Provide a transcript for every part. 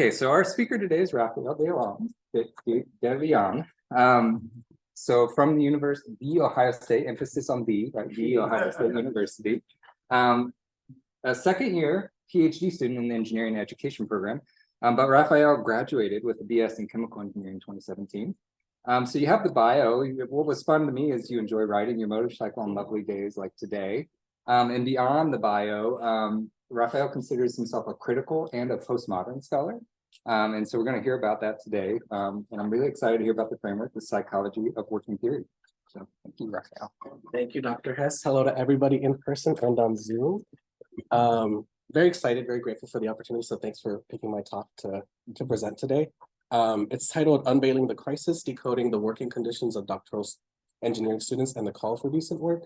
Okay, so our speaker today is Rafael de Leon. So from the University, the Ohio State, emphasis on the, right? The Ohio State University. A second year PhD student in the engineering education program. But Rafael graduated with a BS in chemical engineering in 2017. So you have the bio. What was fun to me is you enjoy riding your motorcycle on lovely days like today. And beyond the bio, Rafael considers himself a critical and a postmodern scholar. And so we're going to hear about that today. And I'm really excited to hear about the framework, the psychology of working theory. So thank you, Rafael. Thank you, Dr. Hess. Hello to everybody in person and on Zoom. Very excited, very grateful for the opportunity. So thanks for picking my talk to present today. It's titled Unveiling the Crisis, Decoding the Working Conditions of Doctoral Engineering Students and the Call for Decent Work.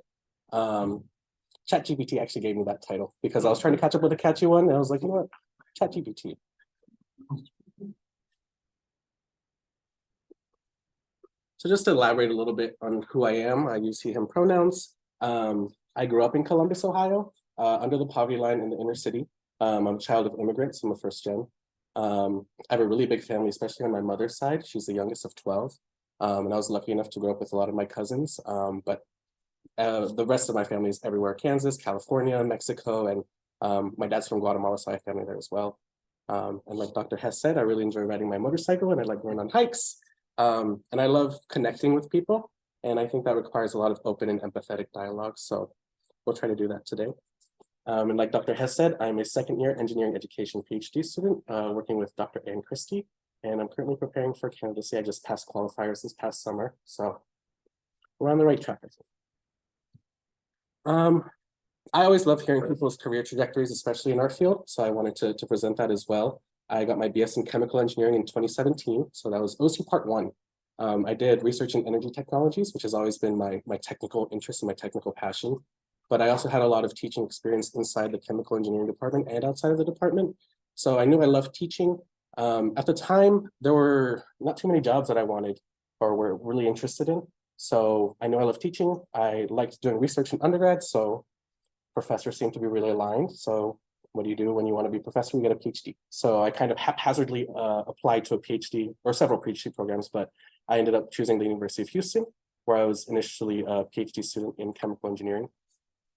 ChatGPT actually gave me that title because I was trying to catch up with a catchy one. And I was like, you know what, ChatGPT. So just to elaborate a little bit on who I am, I use he, him pronouns. I grew up in Columbus, Ohio, under the poverty line in the inner city. I'm a child of immigrants. I'm a first gen. I have a really big family, especially on my mother's side. She's the youngest of 12. And I was lucky enough to grow up with a lot of my cousins. But the rest of my family is everywhere: Kansas, California, Mexico, and my dad's from Guatemala, so I have family there as well. And like Dr. Hess said, I really enjoy riding my motorcycle and I like going on hikes. And I love connecting with people. And I think that requires a lot of open and empathetic dialogue. So we'll try to do that today. And like Dr. Hess said, I'm a second year engineering education PhD student working with Dr. Ann Christie. And I'm currently preparing for candidacy. I just passed qualifiers this past summer. So we're on the right track, I think. I always love hearing people's career trajectories, especially in our field. So I wanted to present that as well. I got my BS in chemical engineering in 2017. So that was OC part one. I did research in energy technologies, which has always been my technical interest and my technical passion. But I also had a lot of teaching experience inside the chemical engineering department and outside of the department. So I knew I loved teaching. At the time, there were not too many jobs that I wanted or were really interested in. So I knew I loved teaching. I liked doing research in undergrad. So professors seem to be really aligned. So what do you do when you want to be a professor? You get a PhD. So I kind of haphazardly applied to a PhD or several PhD programs, but I ended up choosing the University of Houston, where I was initially a PhD student in chemical engineering.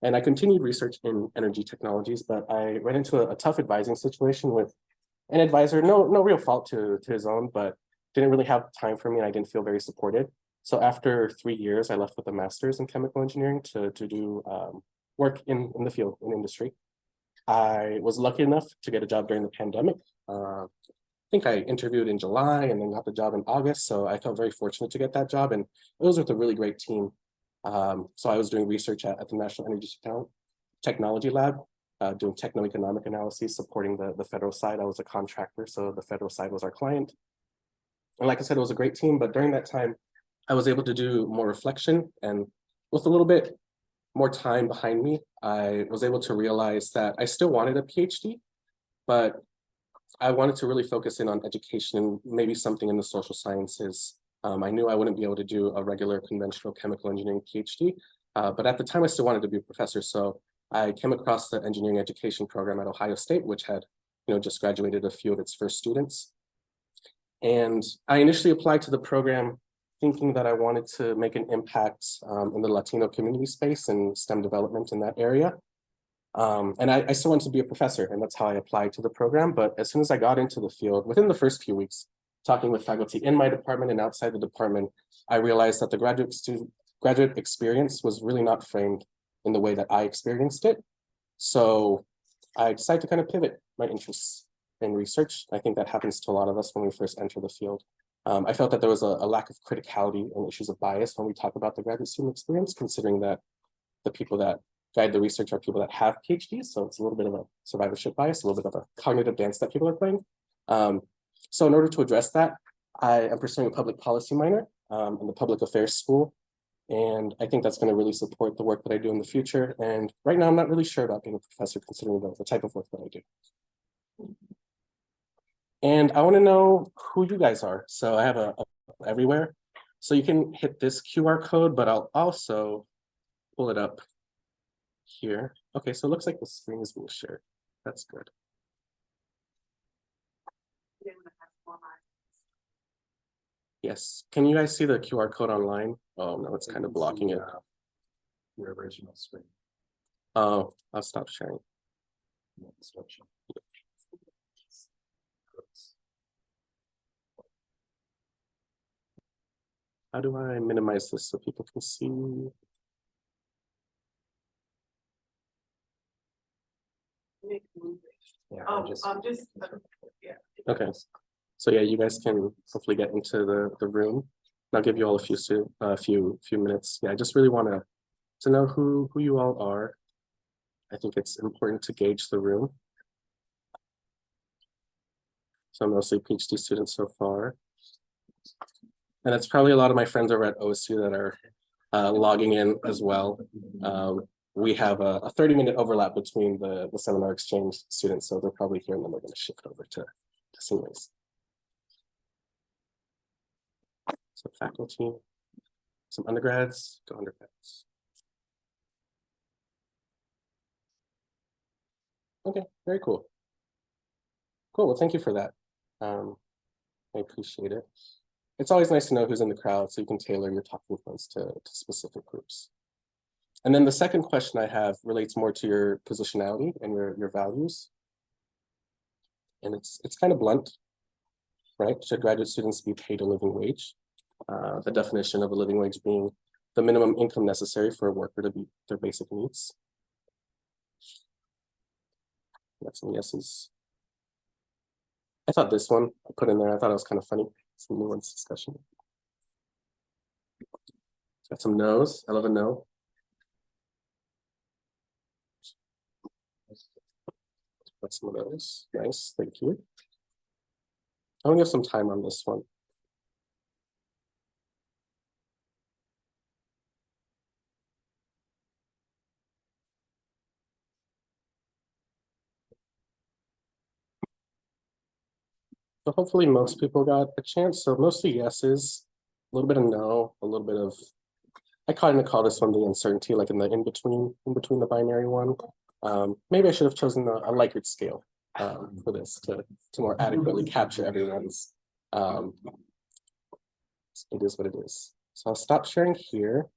And I continued research in energy technologies, but I ran into a tough advising situation with an advisor, no real fault to his own, but didn't really have time for me and I didn't feel very supported. So after 3 years, I left with a master's in chemical engineering to do work in the field, in industry. I was lucky enough to get a job during the pandemic. I think I interviewed in July and then got the job in August. So I felt very fortunate to get that job, and it was with a really great team. So I was doing research at the National Energy Technology Lab, doing techno-economic analyses, supporting the federal side. I was a contractor, so the federal side was our client. And like I said, it was a great team, but during that time, I was able to do more reflection, and with a little bit more time behind me, I was able to realize that I still wanted a PhD, but I wanted to really focus in on education, maybe something in the social sciences. I knew I wouldn't be able to do a regular conventional chemical engineering PhD, but at the time I still wanted to be a professor. So I came across the engineering education program at Ohio State, which had just graduated a few of its first students. And I initially applied to the program thinking that I wanted to make an impact in the Latino community space and STEM development in that area. And I still wanted to be a professor, and that's how I applied to the program. But as soon as I got into the field, within the first few weeks, talking with faculty in my department and outside the department, I realized that the graduate experience was really not framed in the way that I experienced it. So I decided to kind of pivot my interests in research. I think that happens to a lot of us when we first enter the field. I felt that there was a lack of criticality and issues of bias when we talk about the graduate student experience, considering that the people that guide the research are people that have PhDs. So it's a little bit of a survivorship bias, a little bit of a cognitive dance that people are playing. So in order to address that, I am pursuing a public policy minor in the public affairs school. And I think that's going to really support the work that I do in the future. And right now, I'm not really sure about being a professor, considering the type of work that I do. And I want to know who you guys are. So I have a everywhere. So you can hit this QR code, but I'll also pull it up here. Okay, so it looks like the screen is being shared. That's good. Yeah. Yes, can you guys see the QR code online? Oh, no, it's kind of blocking it. Your original screen. Oh, I'll stop sharing. Instruction. How do I minimize this so people can see? Yeah, Yeah. Okay, so yeah, you guys can hopefully get into the room. I'll give you all a few minutes. Yeah, I just really want to know who you all are. I think it's important to gauge the room. So mostly PhD students so far. And it's probably a lot of my friends over at OSU that are logging in as well. We have a 30-minute overlap between the seminar exchange students, so they're probably here and then they're going to shift over to seniors. So faculty, some undergrads, go undergrads. Okay, very cool. Cool, well, thank you for that. I appreciate it. It's always nice to know who's in the crowd so you can tailor your talking points to specific groups. And then the second question I have relates more to your positionality and your values. And it's kind of blunt, right? Should graduate students be paid a living wage? The definition of a living wage being the minimum income necessary for a worker to meet their basic needs. That's some yeses. I thought this one I put in there, I thought it was kind of funny. Some nuanced discussion. Got some no's. I love a no. Got some of those. Nice, thank you. I'm gonna give some time on this one. So hopefully most people got a chance. So mostly yeses, a little bit of no, a little bit of, I kind of call this one the uncertainty, like in the in between the binary one. Maybe I should have chosen a Likert scale for this to more adequately capture everyone's. It is what it is. So I'll stop sharing here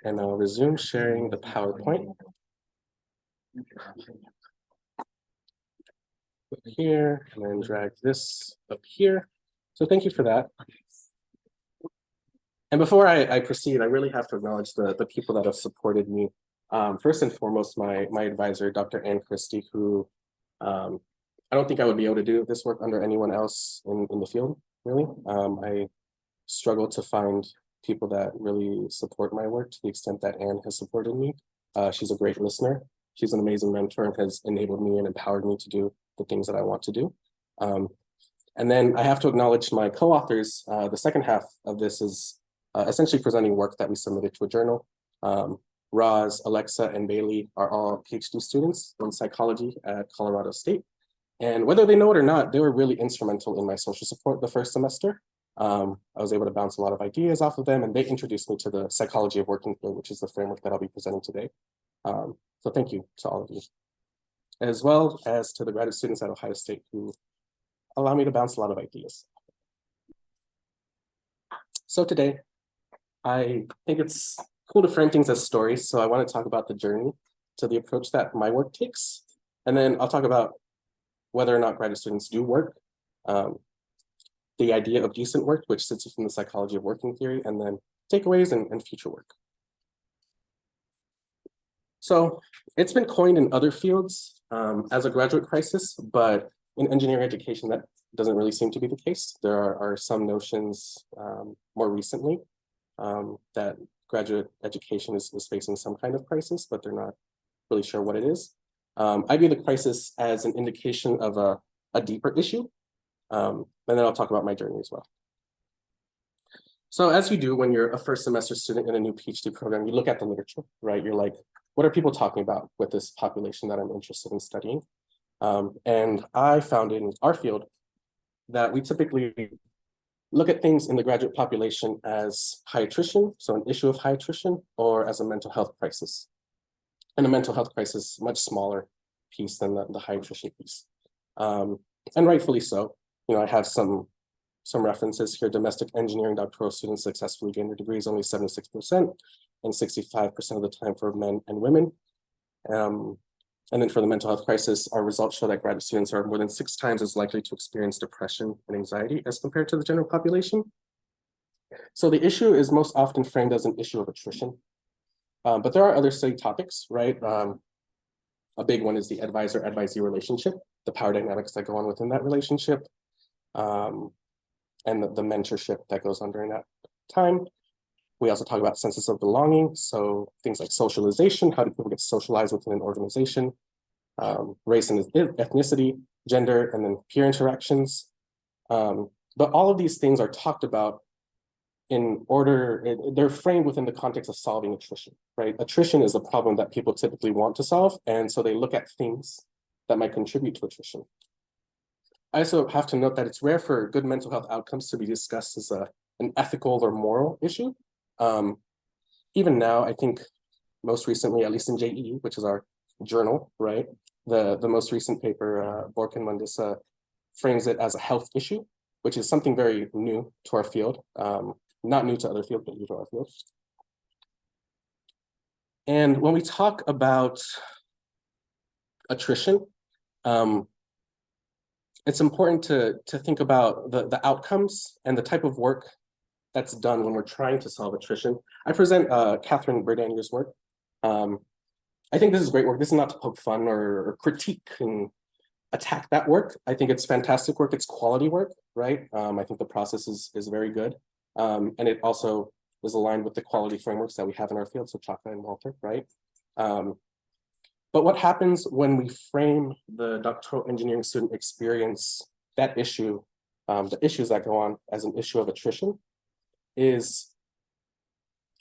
and I'll resume sharing the PowerPoint. Up here and then drag this up here. So thank you for that. And before I proceed, I really have to acknowledge the people that have supported me. First and foremost, my advisor, Dr. Ann Christie, who I don't think I would be able to do this work under anyone else in the field, really. I struggle to find people that really support my work to the extent that Ann has supported me. She's a great listener. She's an amazing mentor and has enabled me and empowered me to do the things that I want to do. And then I have to acknowledge my co-authors. The second half of this is essentially presenting work that we submitted to a journal. Roz, Alexa, and Bailey are all PhD students in psychology at Colorado State. And whether they know it or not, they were really instrumental in my social support the first semester. I was able to bounce a lot of ideas off of them, and they introduced me to the psychology of working field, which is the framework that I'll be presenting today. So thank you to all of you, as well as to the graduate students at Ohio State who allow me to bounce a lot of ideas. So today, I think it's cool to frame things as stories. So I want to talk about the journey to the approach that my work takes. And then I'll talk about whether or not graduate students do work, the idea of decent work, which sits within the psychology of working theory, and then takeaways and future work. So it's been coined in other fields as a graduate crisis, but in engineering education, that doesn't really seem to be the case. There are some notions more recently that graduate education is facing some kind of crisis, but they're not really sure what it is. I view the crisis as an indication of a deeper issue, and then I'll talk about my journey as well. So as you do when you're a first semester student in a new PhD program, you look at the literature, right? You're like, what are people talking about with this population that I'm interested in studying? And I found in our field that we typically look at things in the graduate population as high attrition, so an issue of high attrition, or as a mental health crisis. And a mental health crisis, much smaller piece than the high attrition piece. And rightfully so. You know, I have some some references here. Domestic engineering doctoral students successfully gain their degrees only 76%, and 65% of the time for men and women. And then for the mental health crisis, our results show that graduate students are more than 6 times as likely to experience depression and anxiety as compared to the general population. So the issue is most often framed as an issue of attrition. But there are other study topics, right? A big one is the advisor-advisee relationship, the power dynamics that go on within that relationship, and the mentorship that goes on during that time. We also talk about senses of belonging, so things like socialization, how do people get socialized within an organization, race and ethnicity, gender, and then peer interactions. But all of these things are talked about in order, they're framed within the context of solving attrition, right? Attrition is a problem that people typically want to solve, and so they look at things that might contribute to attrition. I also have to note that it's rare for good mental health outcomes to be discussed as an ethical or moral issue. Even now, I think most recently, at least in JEE, which is our journal, right? The most recent paper, Bork and Mundissa, frames it as a health issue, which is something very new to our field. Not new to other fields, but new to our field. And when we talk about attrition, it's important to think about the outcomes and the type of work that's done when we're trying to solve attrition. I present Catherine Berdannier's work. I think this is great work. This is not to poke fun or critique and attack that work. I think it's fantastic work. It's quality work, right? I think the process is very good. And it also is aligned with the quality frameworks that we have in our field, so Chaka and Walter, right? But what happens when we frame the doctoral engineering student experience, that issue, the issues that go on as an issue of attrition, is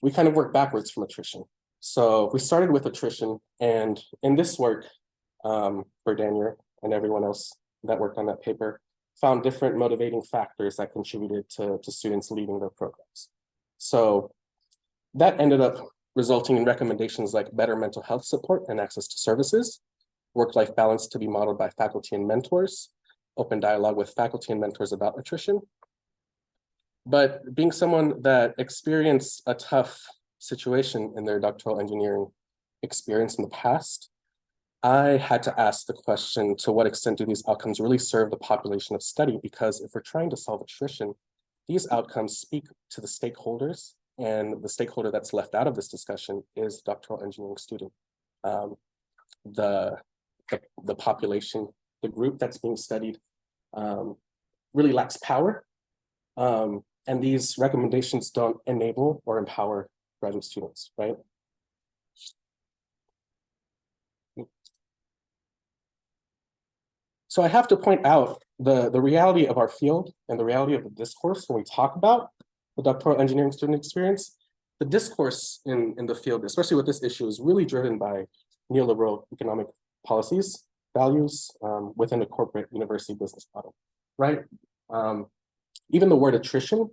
we kind of work backwards from attrition. So we started with attrition, and in this work, Berdanyer and everyone else that worked on that paper found different motivating factors that contributed to students leaving their programs. So that ended up resulting in recommendations like better mental health support and access to services, work-life balance to be modeled by faculty and mentors, open dialogue with faculty and mentors about attrition. But being someone that experienced a tough situation in their doctoral engineering experience in the past, I had to ask the question, to what extent do these outcomes really serve the population of study? Because if we're trying to solve attrition, these outcomes speak to the stakeholders, and the stakeholder that's left out of this discussion is the doctoral engineering student. The population, the group that's being studied really lacks power. And these recommendations don't enable or empower graduate students, right? So I have to point out the reality of our field and the reality of the discourse when we talk about the doctoral engineering student experience. The discourse in the field, especially with this issue, is really driven by neoliberal economic policies, values within a corporate university business model, right? Even the word attrition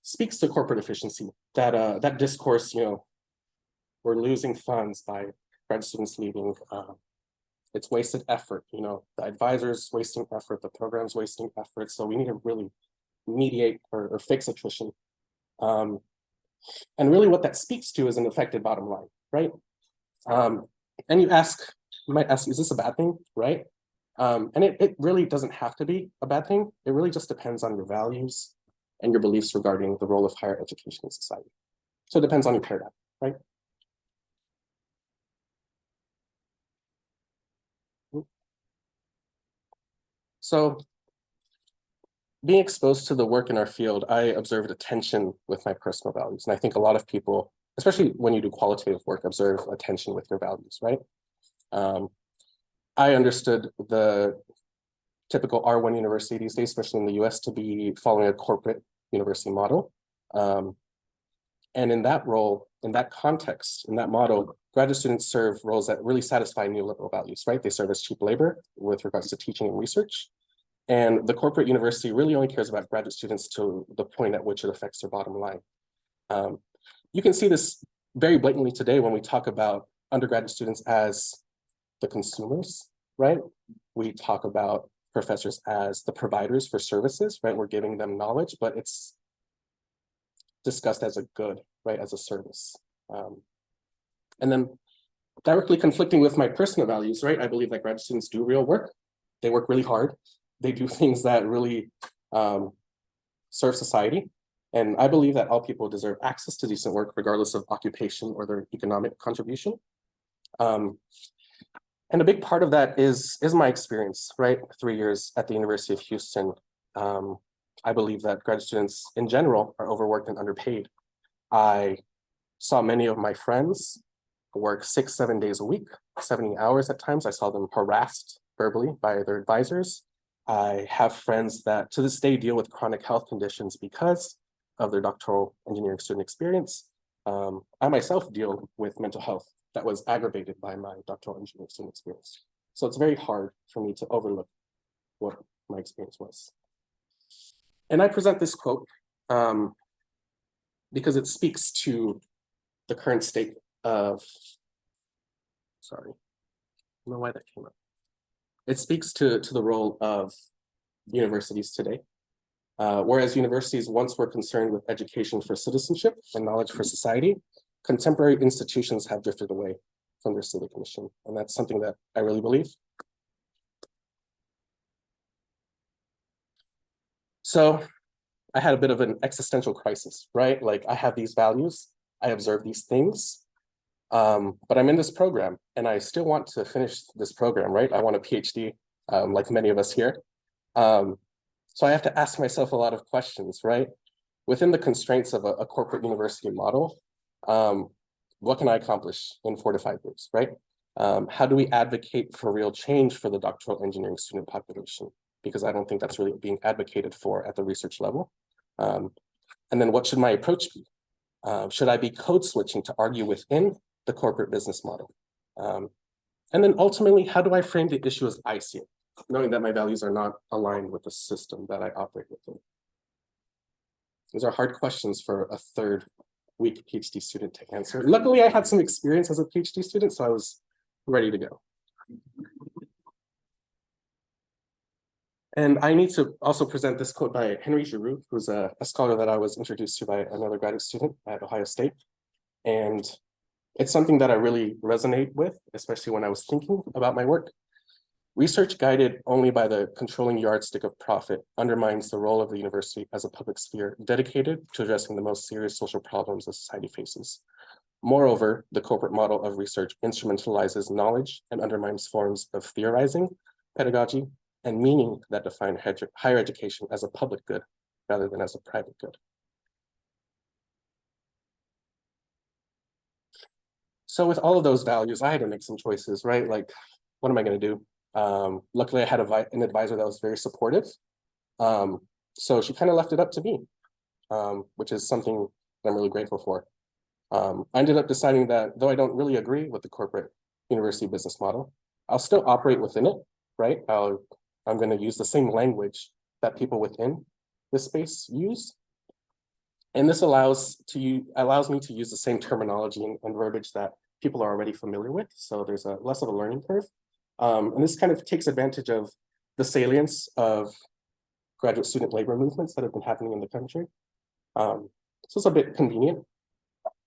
speaks to corporate efficiency, that discourse, we're losing funds by grad students leaving, it's wasted effort, the advisor's wasting effort, the program's wasting effort, so we need to really mediate or fix attrition. And really what that speaks to is an affected bottom line, right? And you might ask, is this a bad thing, right? And it really doesn't have to be a bad thing. It really just depends on your values and your beliefs regarding the role of higher education in society. So it depends on your paradigm, right? So being exposed to the work in our field, I observed a tension with my personal values. And I think a lot of people, especially when you do qualitative work, observe a tension with your values, right? I understood the typical R1 university these days, especially in the US, to be following a corporate university model. And in that role, in that context, in that model, graduate students serve roles that really satisfy neoliberal values, right? They serve as cheap labor with regards to teaching and research. And the corporate university really only cares about graduate students to the point at which it affects their bottom line. You can see this very blatantly today when we talk about undergraduate students as the consumers, right? We talk about professors as the providers for services, right? We're giving them knowledge, but it's discussed as a good, right? As a service. And then directly conflicting with my personal values, right? I believe that grad students do real work. They work really hard. They do things that really serve society. And I believe that all people deserve access to decent work, regardless of occupation or their economic contribution. And a big part of that is my experience, right? 3 years at the University of Houston. I believe that grad students in general are overworked and underpaid. I saw many of my friends work 6, 7 days a week, 70 hours at times. I saw them harassed verbally by their advisors. I have friends that to this day deal with chronic health conditions because of their doctoral engineering student experience. I myself deal with mental health that was aggravated by my doctoral engineering student experience. So it's very hard for me to overlook what my experience was. And I present this quote because it speaks to the current state of, sorry, I don't know why that came up. It speaks to the role of universities today. Whereas universities once were concerned with education for citizenship and knowledge for society, contemporary institutions have drifted away from their civic mission. And that's something that I really believe. So I had a bit of an existential crisis, right? Like I have these values, I observe these things, but I'm in this program and I still want to finish this program, right? I want a PhD, like many of us here. So I have to ask myself a lot of questions, right? Within the constraints of a corporate university model, what can I accomplish in 4 to 5 years, right? How do we advocate for real change for the doctoral engineering student population? Because I don't think that's really being advocated for at the research level. And then what should my approach be? Should I be code switching to argue within the corporate business model? And then ultimately, how do I frame the issue as I see it, knowing that my values are not aligned with the system that I operate within? These are hard questions for a third week PhD student to answer. Luckily, I had some experience as a PhD student, so I was ready to go. And I need to also present this quote by Henry Giroux, who's a scholar that I was introduced to by another graduate student at Ohio State. And it's something that I really resonate with, especially when I was thinking about my work. Research guided only by the controlling yardstick of profit undermines the role of the university as a public sphere dedicated to addressing the most serious social problems that society faces. Moreover, the corporate model of research instrumentalizes knowledge and undermines forms of theorizing, pedagogy, and meaning that define higher education as a public good rather than as a private good. So with all of those values, I had to make some choices, right? Like, what am I going to do? Luckily, I had an advisor that was very supportive. So she kind of left it up to me, which is something that I'm really grateful for. I ended up deciding that though I don't really agree with the corporate university business model, I'll still operate within it, right? I'm going to use the same language that people within this space use. And this allows me to use the same terminology and verbiage that people are already familiar with. So there's less of a learning curve. And this kind of takes advantage of the salience of graduate student labor movements that have been happening in the country. So it's a bit convenient.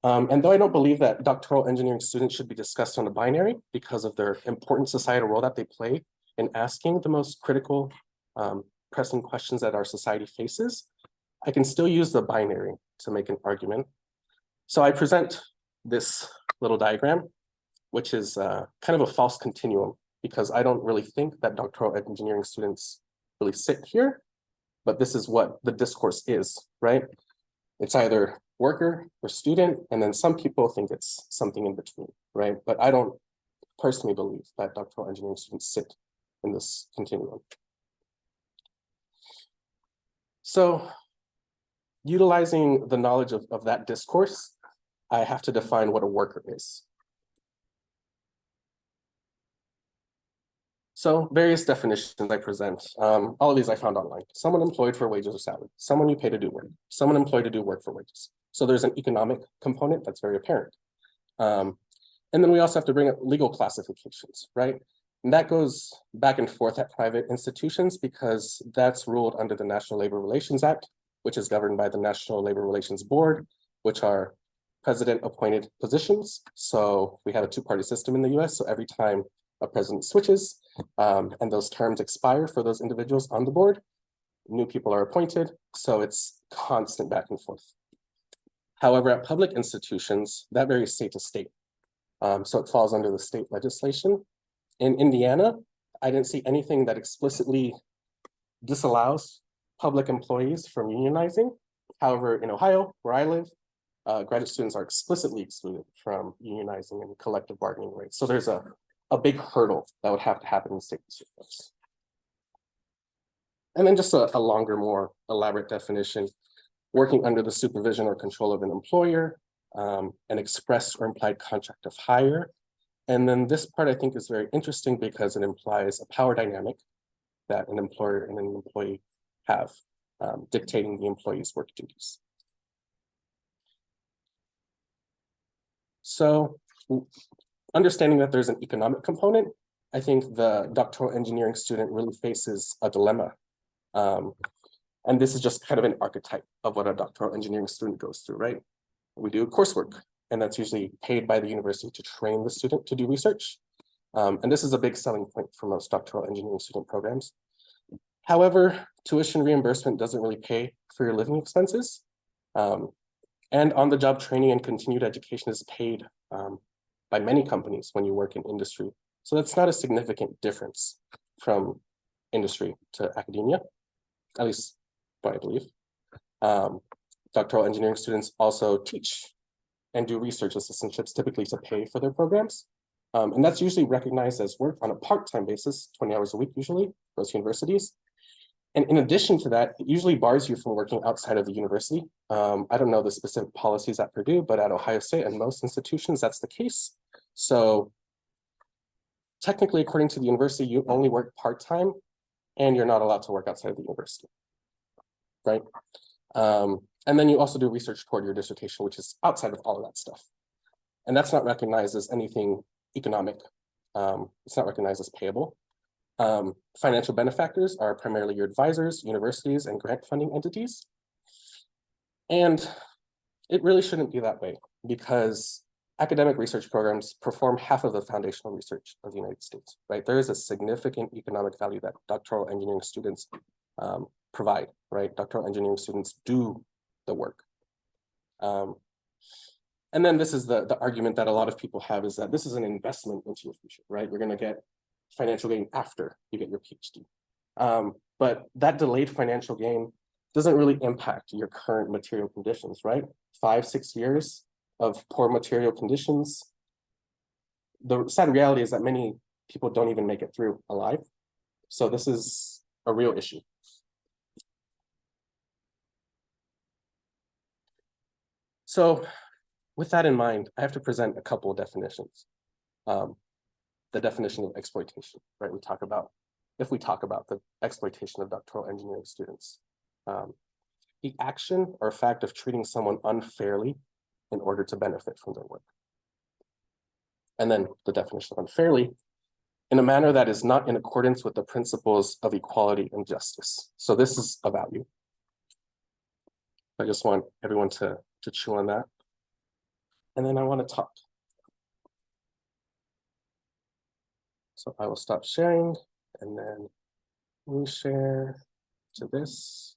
And though I don't believe that doctoral engineering students should be discussed on a binary because of their important societal role that they play in asking the most critical, pressing questions that our society faces, I can still use the binary to make an argument. So I present this little diagram, which is kind of a false continuum, because I don't really think that doctoral engineering students really sit here, but this is what the discourse is, right? It's either worker or student, and then some people think it's something in between, right? But I don't personally believe that doctoral engineering students sit in this continuum. So utilizing the knowledge of that discourse, I have to define what a worker is. So various definitions I present, all of these I found online. Someone employed for wages or salary, someone you pay to do work, someone employed to do work for wages. So there's an economic component that's very apparent. And then we also have to bring up legal classifications, right? And that goes back and forth at private institutions because that's ruled under the National Labor Relations Act, which is governed by the National Labor Relations Board, which are president-appointed positions. So we have a two-party system in the US. So every time a president switches and those terms expire for those individuals on the board, new people are appointed. So it's constant back and forth. However, at public institutions, that varies state to state. So it falls under the state legislation. In Indiana, I didn't see anything that explicitly disallows public employees from unionizing. However, in Ohio, where I live, graduate students are explicitly excluded from unionizing and collective bargaining rates. So there's a big hurdle that would have to happen in state districts. And then just a longer, more elaborate definition, working under the supervision or control of an employer, an express or implied contract of hire. And then this part I think is very interesting because it implies a power dynamic that an employer and an employee have, dictating the employee's work duties. So understanding that there's an economic component, I think the doctoral engineering student really faces a dilemma. And this is just kind of an archetype of what a doctoral engineering student goes through, right? We do coursework, and that's usually paid by the university to train the student to do research. And this is a big selling point for most doctoral engineering student programs. However, tuition reimbursement doesn't really pay for your living expenses. And on-the-job training and continued education is paid by many companies when you work in industry. So that's not a significant difference from industry to academia, at least what I believe. Doctoral engineering students also teach and do research assistantships, typically to pay for their programs. And that's usually recognized as work on a part-time basis, 20 hours a week usually, most universities. And in addition to that, it usually bars you from working outside of the university. I don't know the specific policies at Purdue, but at Ohio State and most institutions, that's the case. So technically, according to the university, you only work part-time and you're not allowed to work outside of the university, right? And then you also do research toward your dissertation, which is outside of all of that stuff. And that's not recognized as anything economic. It's not recognized as payable. Financial benefactors are primarily your advisors, universities, and grant funding entities. And it really shouldn't be that way because academic research programs perform half of the foundational research of the United States, right? There is a significant economic value that doctoral engineering students provide, right? Doctoral engineering students do the work. And then this is the argument that a lot of people have is that this is an investment into your future, right? You're gonna get financial gain after you get your PhD. But that delayed financial gain doesn't really impact your current material conditions, right? 5-6 years of poor material conditions. The sad reality is that many people don't even make it through alive. So this is a real issue. So with that in mind, I have to present a couple of definitions. The definition of exploitation, right? If we talk about the exploitation of doctoral engineering students, the action or fact of treating someone unfairly in order to benefit from their work. And then the definition of unfairly, in a manner that is not in accordance with the principles of equality and justice. So this is a value. I just want everyone to chew on that. And then I want to talk. So I will stop sharing and then reshare to this.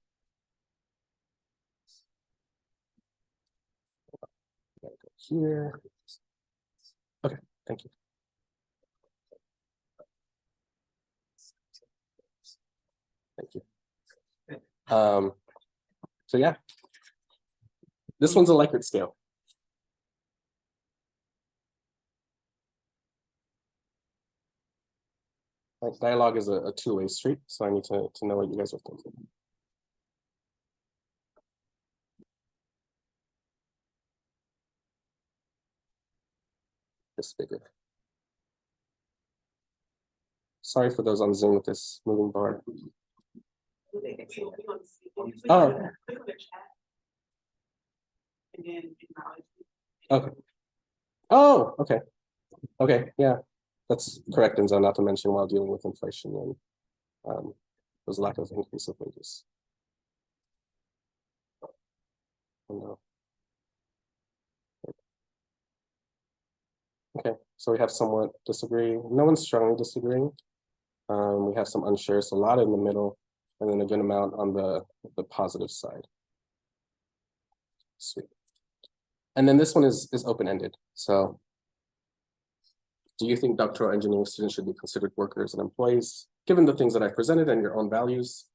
Go here. Okay, thank you. Thank you. So yeah, this one's a Likert scale. Like dialogue is a two-way street, so I need to know what you guys are thinking. Just bigger. Sorry for those on Zoom with this moving bar. Oh. Okay. Oh, okay. Okay, yeah. That's correct, Enzo, not to mention while dealing with inflation and there's a lack of increase of wages. No. Okay, so we have somewhat disagree. No one's strongly disagreeing. We have some unsure, so a lot in the middle, and then a good amount on the positive side. Sweet. And then this one is open-ended. So do you think doctoral engineering students should be considered workers and employees, given the things that I presented and your own values,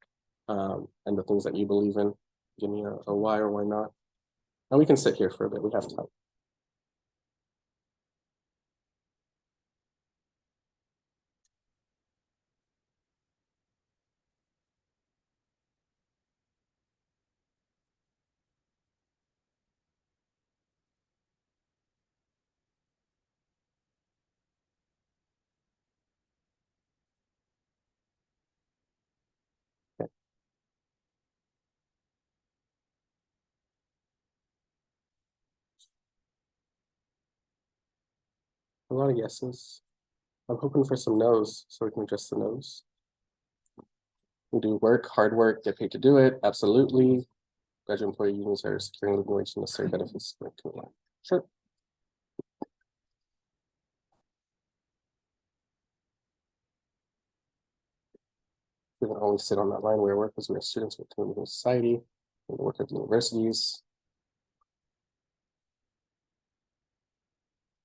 and the things that you believe in? Give me a why or why not. And we can sit here for a bit, we have time. Okay. A lot of yeses. I'm hoping for some no's so we can address the no's. We do work, hard work, get paid to do it. Absolutely. Graduate employee unions are securing living wage and necessary benefits. Sure. We can only sit on that line where work because we are students with community society and the work of universities.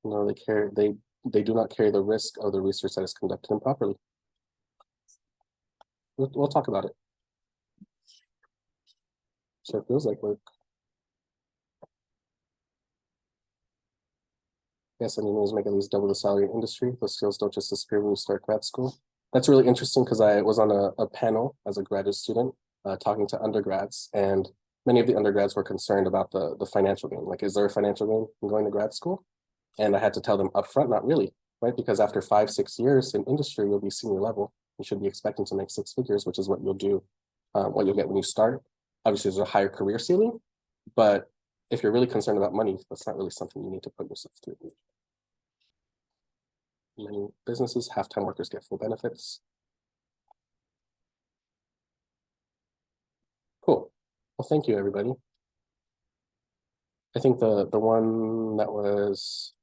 No, they do not carry the risk of the research that is conducted improperly. We'll talk about it. So it feels like work. Yes, engineers make at least double the salary in industry. Those skills don't just disappear when you start grad school. That's really interesting because I was on a panel as a graduate student talking to undergrads, and many of the undergrads were concerned about the financial gain. Like, is there a financial gain in going to grad school? And I had to tell them upfront, not really, right? Because after 5-6 years in industry, you'll be senior level. You should be expecting to make 6 figures, which is what you'll do, what you'll get when you start. Obviously, there's a higher career ceiling, but if you're really concerned about money, that's not really something you need to put yourself through. Many businesses, half-time workers get full benefits. Cool. Well, thank you, everybody. I think the one that was,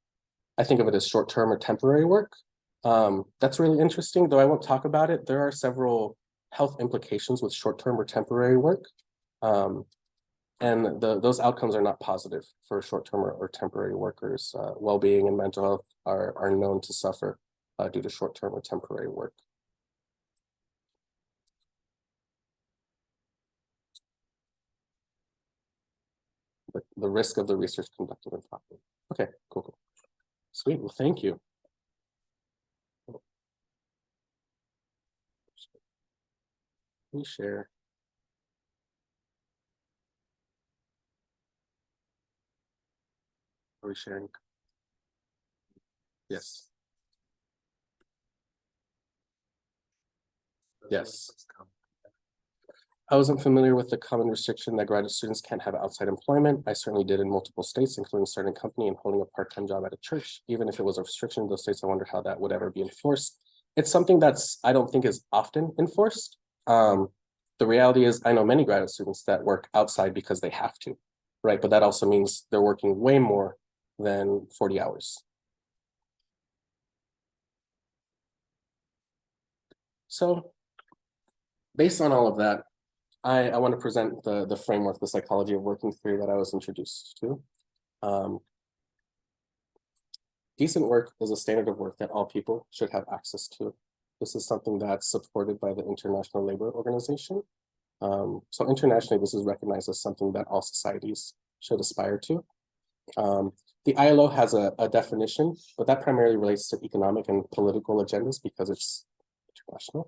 I think of it as short-term or temporary work. That's really interesting, though I won't talk about it. There are several health implications with short-term or temporary work. And those outcomes are not positive for short-term or temporary workers. Well-being and mental health are known to suffer due to short-term or temporary work. The risk of the research conducted improperly. Okay, cool. Sweet, well, thank you. Let me share. Are we sharing? Yes. Yes. I wasn't familiar with the common restriction that graduate students can't have outside employment. I certainly did in multiple states, including starting a company and holding a part-time job at a church. Even if it was a restriction in those states, I wonder how that would ever be enforced. It's something that's, I don't think, is often enforced. The reality is, I know many graduate students that work outside because they have to, right? But that also means they're working way more than 40 hours. So based on all of that, I want to present the framework, the psychology of working theory that I was introduced to. Decent work is a standard of work that all people should have access to. This is something that's supported by the International Labor Organization. So internationally, this is recognized as something that all societies should aspire to. The ILO has a definition, but that primarily relates to economic and political agendas because it's international.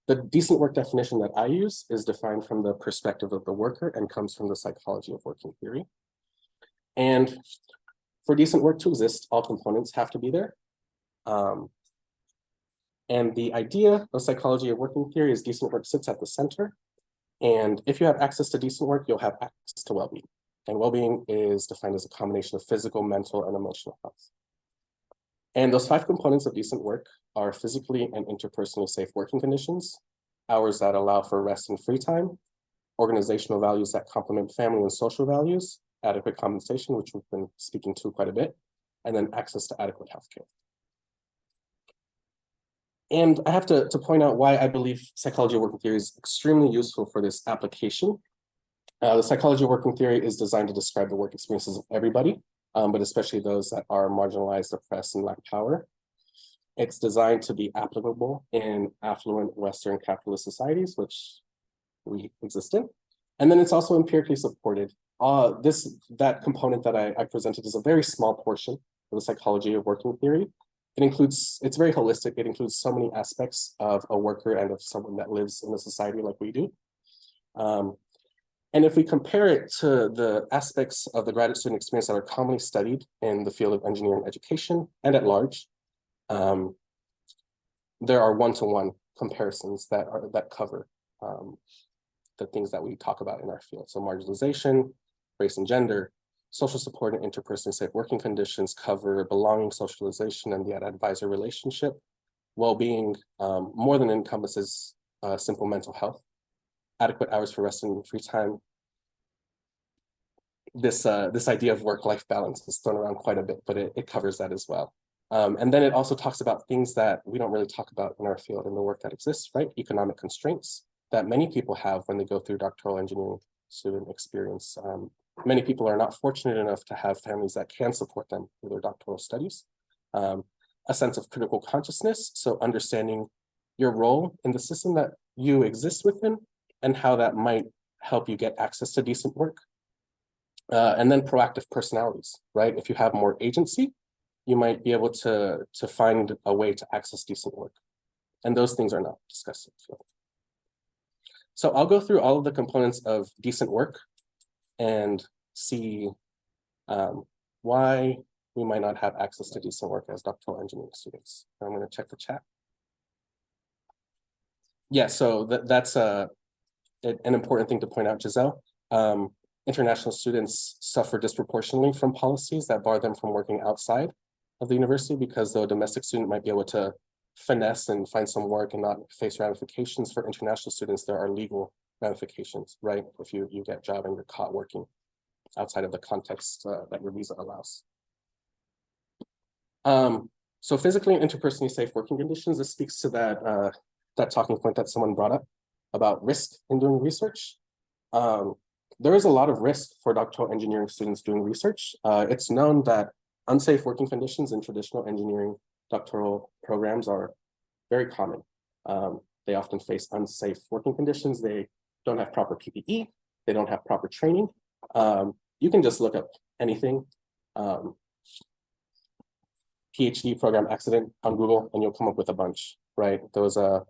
The decent work definition that I use is defined from the perspective of the worker and comes from the psychology of working theory. And for decent work to exist, all components have to be there. And the idea of psychology of working theory is decent work sits at the center. And if you have access to decent work, you'll have access to well-being. And well-being is defined as a combination of physical, mental, and emotional health. And those 5 components of decent work are physically and interpersonally safe working conditions, hours that allow for rest and free time, organizational values that complement family and social values, adequate compensation, which we've been speaking to quite a bit, and then access to adequate healthcare. And I have to point out why I believe psychology of working theory is extremely useful for this application. The psychology of working theory is designed to describe the work experiences of everybody, but especially those that are marginalized, oppressed, and lack power. It's designed to be applicable in affluent Western capitalist societies, which we exist in. And then it's also empirically supported. That component that I presented is a very small portion of the psychology of working theory. It's very holistic. It includes so many aspects of a worker and of someone that lives in a society like we do. And if we compare it to the aspects of the graduate student experience that are commonly studied in the field of engineering education and at large, there are one-to-one comparisons that cover the things that we talk about in our field. So marginalization, race and gender, social support and interpersonally safe working conditions cover belonging, socialization, and the advisor relationship. Well-being more than encompasses simple mental health, adequate hours for rest and free time. This idea of work-life balance is thrown around quite a bit, but it covers that as well. And then it also talks about things that we don't really talk about in our field in the work that exists, right? Economic constraints that many people have when they go through doctoral engineering student experience. Many people are not fortunate enough to have families that can support them through their doctoral studies. A sense of critical consciousness, so understanding your role in the system that you exist within and how that might help you get access to decent work. And then proactive personalities, right? If you have more agency, you might be able to find a way to access decent work. And those things are not discussed in the field. So I'll go through all of the components of decent work and see why we might not have access to decent work as doctoral engineering students. I'm going to check the chat. Yeah, so that's an important thing to point out, Giselle. International students suffer disproportionately from policies that bar them from working outside of the university, because though a domestic student might be able to finesse and find some work and not face ramifications, for international students, there are legal ramifications, right? If you get a job and you're caught working outside of the context that your visa allows. So physically and interpersonally safe working conditions, this speaks to that talking point that someone brought up about risk in doing research. There is a lot of risk for doctoral engineering students doing research. It's known that unsafe working conditions in traditional engineering doctoral programs are very common. They often face unsafe working conditions. They don't have proper PPE. They don't have proper training. You can just look up anything, PhD program accident on Google, and you'll come up with a bunch, right? There was an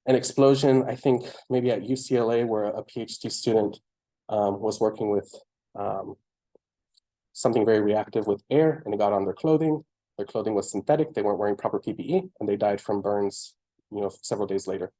explosion, I think maybe at UCLA, where a PhD student was working with something very reactive with air, and it got on their clothing. Their clothing was synthetic. They weren't wearing proper PPE, and they died from burns, several days later.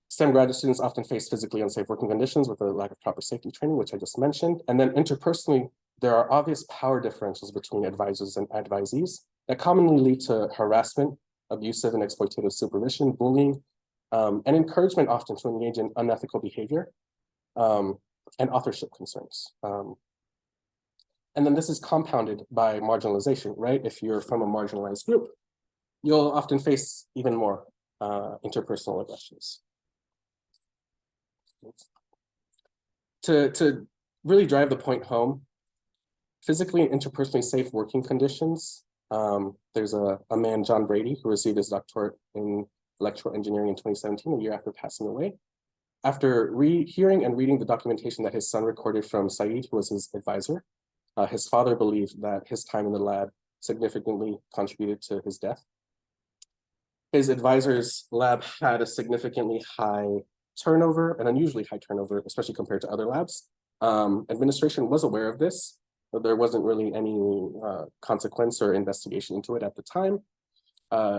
STEM graduate students often face physically unsafe working conditions with a lack of proper safety training, which I just mentioned. And then interpersonally, there are obvious power differentials between advisors and advisees that commonly lead to harassment, abusive and exploitative supervision, bullying, and encouragement often to engage in unethical behavior, and authorship concerns. And then this is compounded by marginalization, right? If you're from a marginalized group, you'll often face even more interpersonal aggressions. To really drive the point home, physically and interpersonally safe working conditions. There's a man, John Brady, who received his doctorate in electrical engineering in 2017, a year after passing away. After hearing and reading the documentation that his son recorded from Cited, who was his advisor, his father believed that his time in the lab significantly contributed to his death. His advisor's lab had a significantly high turnover, an unusually high turnover, especially compared to other labs. Administration was aware of this, but there wasn't really any consequence or investigation into it at the time.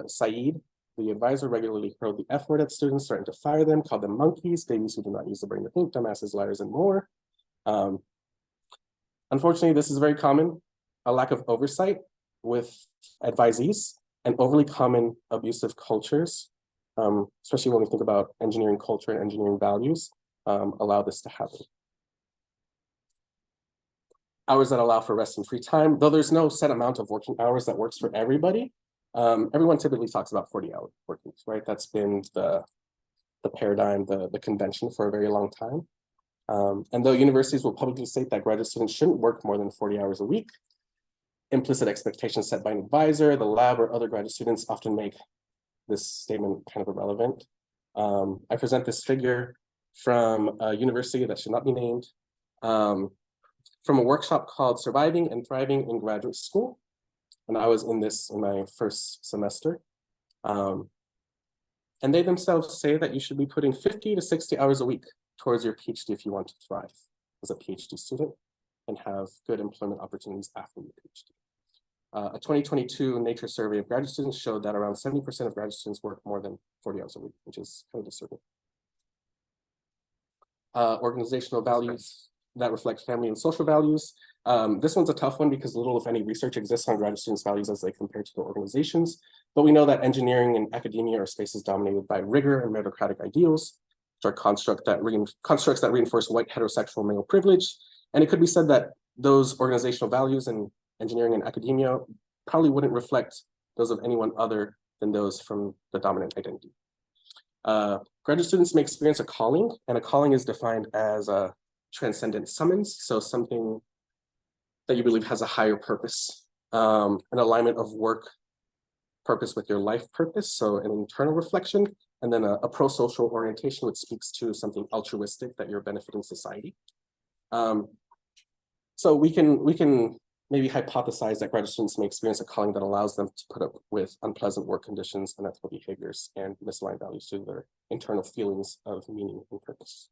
Saeed, the advisor, regularly hurled the F word at students, threatened to fire them, called them monkeys, babies who do not use the brain to think, dumbasses, liars, and more. Unfortunately, this is very common. A lack of oversight with advisees and overly common abusive cultures, especially when we think about engineering culture and engineering values, allow this to happen. Hours that allow for rest and free time, though there's no set amount of working hours that works for everybody. Everyone typically talks about 40-hour work weeks, right? That's been the paradigm, the convention for a very long time. And though universities will publicly state that graduate students shouldn't work more than 40 hours a week, implicit expectations set by an advisor, the lab, or other graduate students often make this statement kind of irrelevant. I present this figure from a university that should not be named, from a workshop called Surviving and Thriving in Graduate School. And I was in this in my first semester. And they themselves say that you should be putting 50 to 60 hours a week towards your PhD if you want to thrive as a PhD student and have good employment opportunities after your PhD. A 2022 Nature survey of graduate students showed that around 70% of graduate students work more than 40 hours a week, which is kind of disturbing. Organizational values that reflect family and social values. This one's a tough one because little, if any, research exists on graduate students' values as they compare to their organizations. But we know that engineering and academia are spaces dominated by rigor and meritocratic ideals, which are constructs that reinforce white heterosexual male privilege. And it could be said that those organizational values in engineering and academia probably wouldn't reflect those of anyone other than those from the dominant identity. Graduate students may experience a calling, and a calling is defined as a transcendent summons, so something that you believe has a higher purpose, an alignment of work purpose with your life purpose, so an internal reflection, and then a pro-social orientation, which speaks to something altruistic that you're benefiting society. So we can maybe hypothesize that graduate students may experience a calling that allows them to put up with unpleasant work conditions, unethical behaviors, and misaligned values to their internal feelings of meaning and purpose.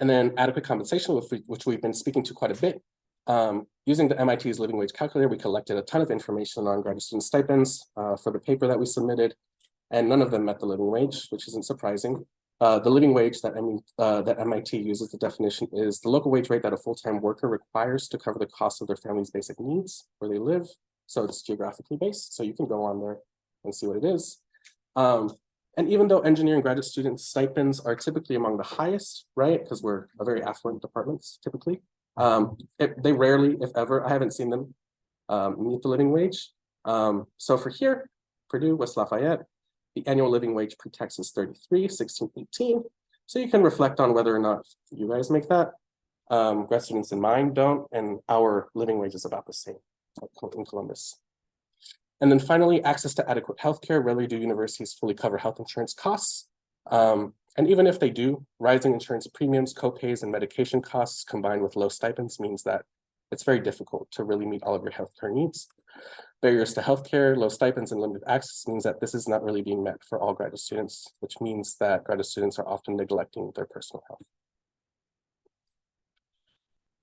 And then adequate compensation, which we've been speaking to quite a bit. Using the MIT's living wage calculator, we collected a ton of information on graduate student stipends for the paper that we submitted, and none of them met the living wage, which isn't surprising. The living wage that MIT uses, the definition is the local wage rate that a full-time worker requires to cover the cost of their family's basic needs where they live. So it's geographically based, so you can go on there and see what it is. And even though engineering graduate student stipends are typically among the highest, right, because we're a very affluent department typically, they rarely, if ever, I haven't seen them meet the living wage. So for here, Purdue, West Lafayette, the annual living wage pre-tax is $33, $16, $18. So you can reflect on whether or not you guys make that. Grad students in mine don't, and our living wage is about the same in Columbus. And then finally, access to adequate healthcare. Rarely do universities fully cover health insurance costs. And even if they do, rising insurance premiums, co-pays, and medication costs combined with low stipends means that it's very difficult to really meet all of your healthcare needs. Barriers to healthcare, low stipends, and limited access means that this is not really being met for all graduate students, which means that graduate students are often neglecting their personal health.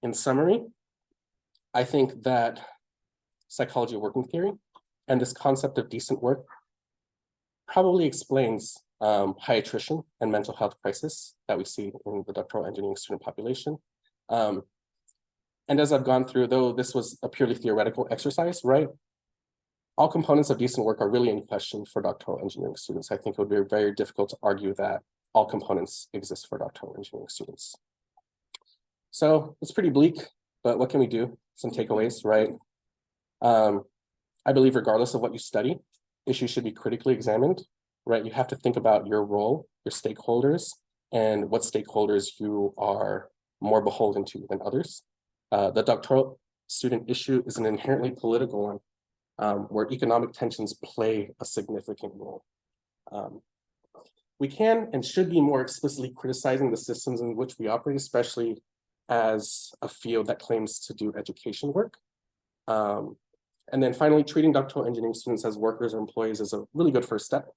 In summary, I think that psychology of working theory and this concept of decent work probably explains high attrition and mental health crisis that we see in the doctoral engineering student population. And as I've gone through, though this was a purely theoretical exercise, right? All components of decent work are really in question for doctoral engineering students. I think it would be very difficult to argue that all components exist for doctoral engineering students. So it's pretty bleak, but what can we do? Some takeaways, right? I believe regardless of what you study, issues should be critically examined, right? You have to think about your role, your stakeholders, and what stakeholders you are more beholden to than others. The doctoral student issue is an inherently political one, where economic tensions play a significant role. We can and should be more explicitly criticizing the systems in which we operate, especially as a field that claims to do education work. And then finally, treating doctoral engineering students as workers or employees is a really good first step.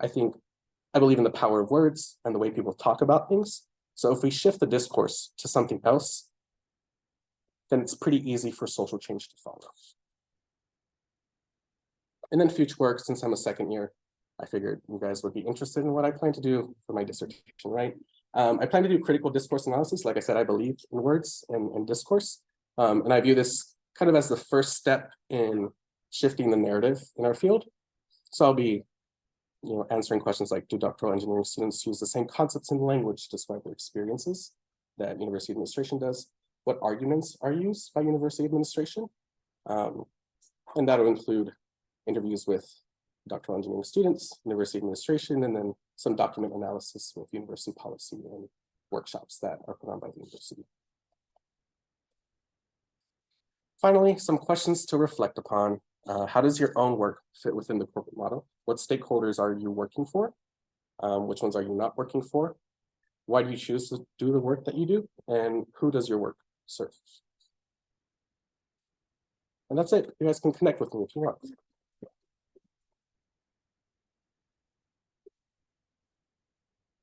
I believe in the power of words and the way people talk about things. So if we shift the discourse to something else, then it's pretty easy for social change to follow. And then future work, since I'm a second year, I figured you guys would be interested in what I plan to do for my dissertation, right? I plan to do critical discourse analysis. Like I said, I believe in words and discourse. And I view this kind of as the first step in shifting the narrative in our field. So I'll be answering questions like, do doctoral engineering students use the same concepts and language to describe their experiences that university administration does? What arguments are used by university administration? And that'll include interviews with doctoral engineering students, university administration, and then some document analysis with university policy and workshops that are put on by the university. Finally, some questions to reflect upon. How does your own work fit within the corporate model? What stakeholders are you working for? Which ones are you not working for? Why do you choose to do the work that you do? And who does your work serve? And that's it. You guys can connect with me if you want.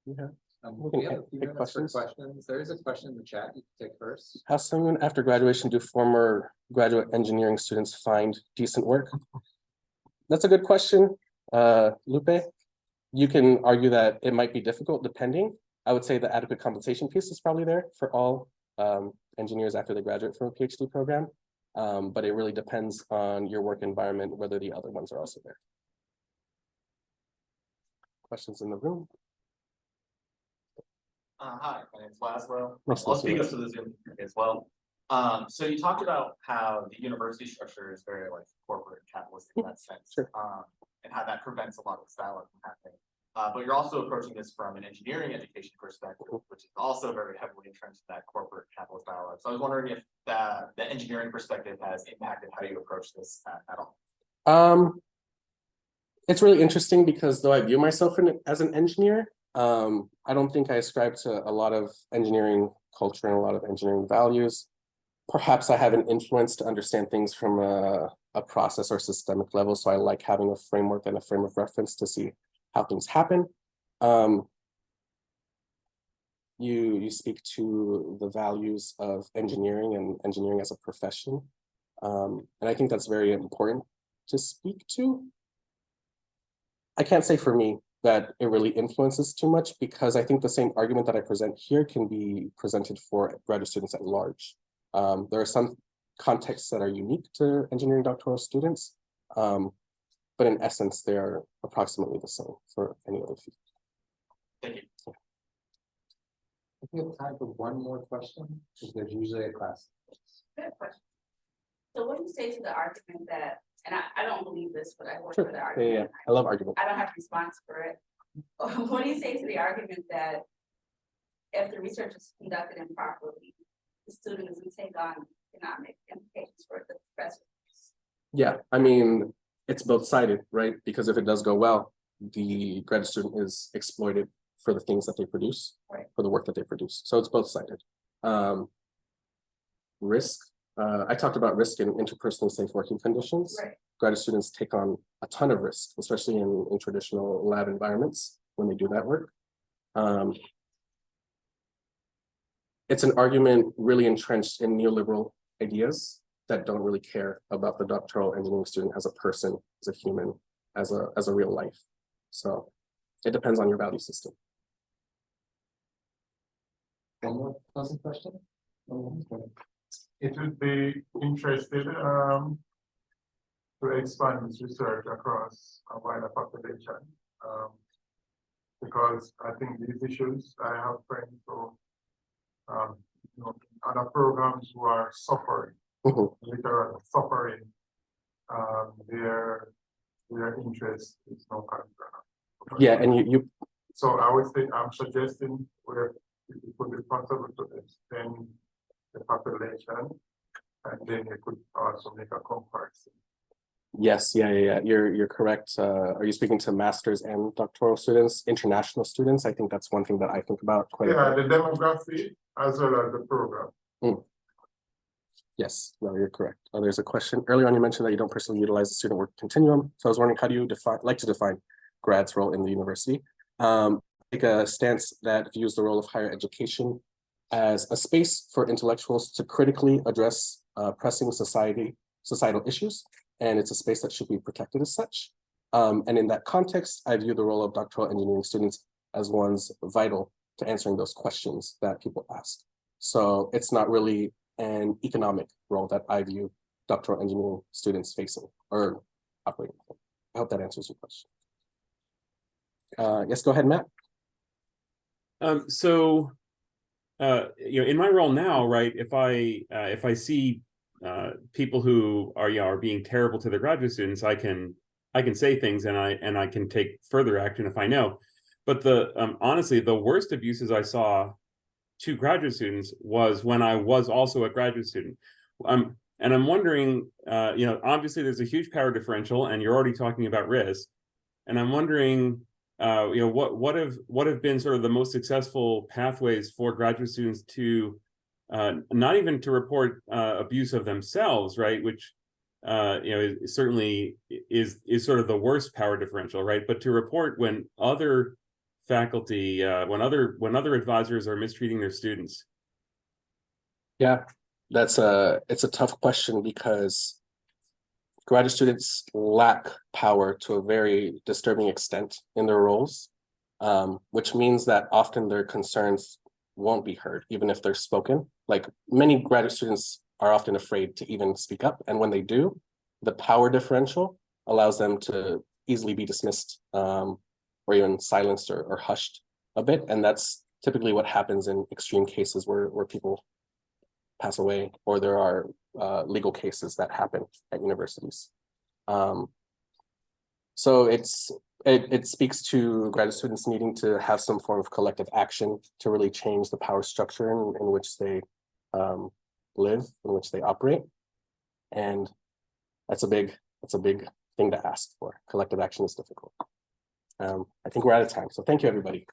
Yeah. We have a few minutes for questions. There is a question in the chat you can take first. How soon after graduation do former graduate engineering students find decent work? That's a good question, Lupe. You can argue that it might be difficult depending. I would say the adequate compensation piece is probably there for all engineers after they graduate from a PhD program. But it really depends on your work environment, whether the other ones are also there. Questions in the room? Hi, my name is Laszlo. Nice to I'll meet speak you. up to the Zoom as well. So you talked about how the university structure is very like corporate capitalistic in that sense, Sure. And how that prevents a lot of this dialogue from happening. But you're also approaching this from an engineering education perspective, which is also very heavily entrenched in that corporate capitalist dialogue. So I was wondering if the engineering perspective has impacted how you approach this at all. It's really interesting because though I view myself as an engineer, I don't think I ascribe to a lot of engineering culture and a lot of engineering values. Perhaps I have an influence to understand things from a process or systemic level. So I like having a framework and a frame of reference to see how things happen. You speak to the values of engineering and engineering as a profession. And I think that's very important to speak to. I can't say for me that it really influences too much because I think the same argument that I present here can be presented for graduate students at large. There are some contexts that are unique to engineering doctoral students, but in essence, they are approximately the same for any other field. Thank you. If we have time for one more question, because there's usually a class. Good question. So what do you say to the argument that, and I don't believe this, but I work Sure. for the Yeah, argument. I love argument. I don't have a response for it. What do you say to the argument that if the research is conducted improperly, the students will take on economic implications for the professors? Yeah, I mean, it's both sided, right? Because if it does go well, the grad student is exploited for the things that they produce, Right. for the work that they produce. So it's both sided. Risk. I talked about risk in interpersonally safe working conditions. Right. Graduate students take on a ton of risk, especially in traditional lab environments when they do that work. It's an argument really entrenched in neoliberal ideas that don't really care about the doctoral engineering student as a person, as a human, as a real life. So it depends on your value system. One more closing question? It would be interested to expand this research across a wider population. Because I think these issues, I have friends who, other programs who are suffering, literally suffering, their interest is no concern. Yeah, and you So I would say, I'm suggesting where it could be possible to extend the population, and then you could also make a comparison. yes, yeah. You're correct. Are you speaking to master's and doctoral students, international students? I think that's one thing that I think about quite a Yeah, bit. the demography as well as the program. Yes, no, you're correct. There's a question earlier on. You mentioned that you don't personally utilize the student work continuum. So I was wondering, how do you like to define grad's role in the university? Take a stance that views the role of higher education as a space for intellectuals to critically address pressing societal issues, and it's a space that should be protected as such. And in that context, I view the role of doctoral engineering students as ones vital to answering those questions that people ask. So it's not really an economic role that I view doctoral engineering students facing or operating. I hope that answers your question. Yes, go ahead, Matt. In my role now, right, if I see people who are being terrible to their graduate students, I can say things and I can take further action if I know. But honestly, the worst abuses I saw to graduate students was when I was also a graduate student. And I'm wondering, obviously there's a huge power differential, and you're already talking about risk. And I'm wondering, what have been sort of the most successful pathways for graduate students to not even to report abuse of themselves, right? Which certainly is sort of the worst power differential, right? But to report when other faculty, when other advisors are mistreating their students. Yeah, it's a tough question because graduate students lack power to a very disturbing extent in their roles, which means that often their concerns won't be heard, even if they're spoken. Like many graduate students are often afraid to even speak up. And when they do, the power differential allows them to easily be dismissed or even silenced or hushed a bit. And that's typically what happens in extreme cases where people pass away or there are legal cases that happen at universities. So it speaks to graduate students needing to have some form of collective action to really change the power structure in which they live, in which they operate. And that's a big thing to ask for. Collective action is difficult. I think we're out of time. So thank you, everybody.